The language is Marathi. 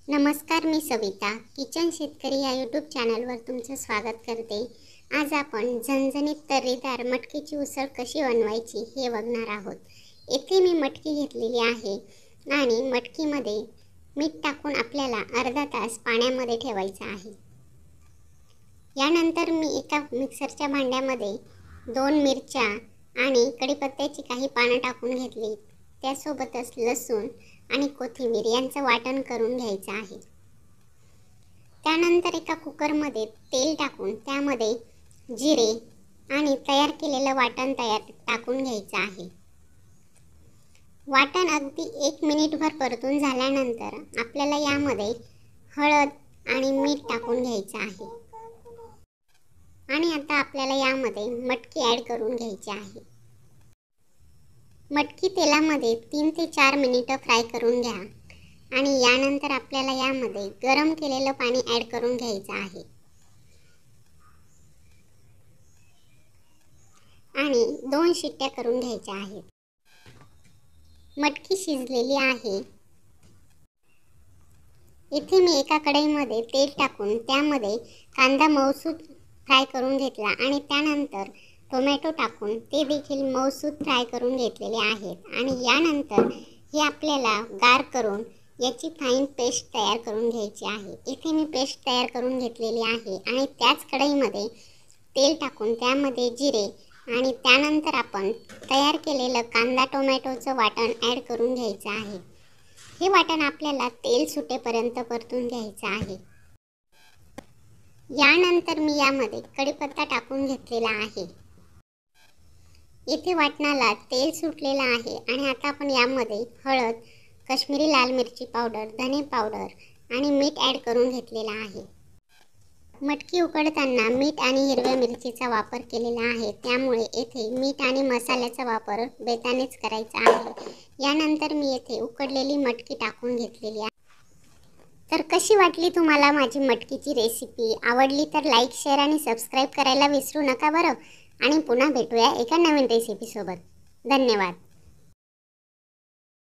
नमस्कार, मी सविता किचन शेतकरी या यूट्यूब चॅनलवर तुमचं स्वागत करते। आज आपण झणझणीत तर्रीदार मटकीची उसळ कशी बनवायची हे बघणार आहोत। येथे मी मटकी घेतलेली आहे आणि मटकीमध्ये मीठ टाकून आपल्याला अर्धा तास पाण्यामध्ये ठेवायचं आहे। यानंतर मी एका मिक्सरच्या भांड्यामध्ये 2 मिरच्या आणि कढीपत्त्याची काही पानं टाकून घेतली। त्यासोबतच लसूण आणि कोथिंबीर यांचं वाटण करून घ्यायचं आहे। त्यानंतर एका कुकरमध्ये तेल टाकून त्यामध्ये जिरे आणि तयार केलेलं वाटण टाकून घ्यायचं आहे। वाटण अगदी 1 मिनिटभर परतून झाल्यानंतर आपल्याला यामध्ये हळद आणि मीठ टाकून घ्यायचं आहे आणि आता आपल्याला यामध्ये मटकी ॲड करून घ्यायची आहे। मटकी तेलामध्ये 3 ते 4 मिनिटं फ्राय करून घ्या आणि यानंतर आपल्याला यामध्ये गरम केलेलं पाणी ॲड करून घ्यायचं आहे आणि 2 शिट्ट्या करून घ्यायच्या आहेत। मटकी शिजलेली आहे। इथे मी एका कढईमध्ये तेल टाकून त्यामध्ये कांदा मऊसूत फ्राय करून घेतला आणि त्यानंतर टोमॅटो टाकून ते देखील मऊसूत फ्राय करून घेतलेले आहेत आणि यानंतर हे आपल्याला गार करून याची फाईन पेस्ट तयार करून घ्यायची आहे। इथे मी पेस्ट तयार करून घेतलेली आहे आणि त्याच कढईमध्ये तेल टाकून त्यामध्ये जिरे आणि त्यानंतर आपण तयार केलेलं कांदा टोमॅटोचं वाटण ॲड करून घ्यायचं आहे। हे वाटण आपल्याला तेल सुटेपर्यंत परतून घ्यायचं आहे। यानंतर मी यामध्ये कढीपत्ता टाकून घेतलेला आहे। इथे वाटणाला तेल सुटलेलं आहे आणि आता आपण यामध्ये हळद, काश्मीरी लाल मिरची पावडर, धने पावडर आणि मीठ ॲड करून घेतलेला आहे। मटकी उकडताना मीठ आणि हिरव्या मिरचीचा वापर केलेला आहे, त्यामुळे येथे मीठ आणि मसाल्याचा वापर बेतानेच करायचा आहे। यानंतर मी येथे उकडलेली मटकी टाकून घेतलेली आहे। तर कशी वाटली तुम्हाला माझी मटकीची रेसिपी? आवडली तर लाईक, शेअर आणि सबस्क्राईब करायला विसरू नका बरं। आणि पुन्हा भेटूया एका नवीन रेसिपी सोबत। धन्यवाद।